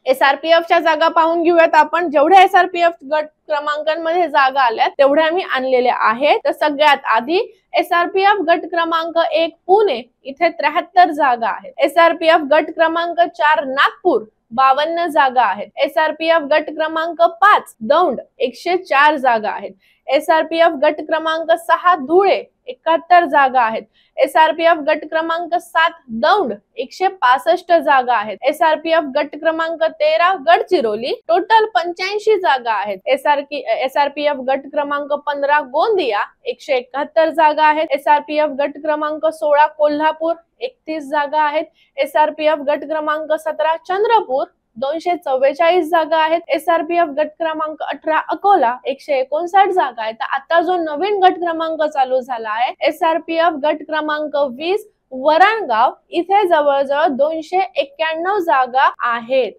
एसआरपीएफच्या जागा पाहून घेऊयात आपण. जेवढ्या एसआरपीएफ गट क्रमांकांमध्ये जागा आल्या तेवढ्या मी आणलेल्या आहेत. तर सगळ्यात आधी एसआरपीएफ गट क्रमांक 1 पुणे इथे 73 जागा आहेत. एसआरपीएफ गट क्रमांक 4 नागपूर 52 जागा आहेत. एसआरपीएफ गट क्रमांक 5 दौंड 104 जागा आहेत. एसआरपीएफ गट क्रमांक 6 धुळे 71 जागा आहेत. एसआरपीएफ गट क्रमांक 7 दौंड 165 जागा आहेत. एसआरपीएफ गट क्रमांक 13 गडचिरोली टोटल 85 जागा आहेत. एसआरपीएफ गट क्रमांक 15 गोंदिया 171 जागा आहेत. एसआरपीएफ गट क्रमांक 16 कोल्हापूर 31 जागा आहेत. एसआरपीएफ गट क्रमांक 17 चंद्रपूर 244 जागा आहेत. एसआरपीएफ गट क्रमांक 18 अकोला 159 जागा आहेत. आता जो नवीन गट क्रमांक चालू झाला आहे एसआरपीएफ गट क्रमांक 20 वरणगाव इथे जवळजवळ 291 जागा आहेत.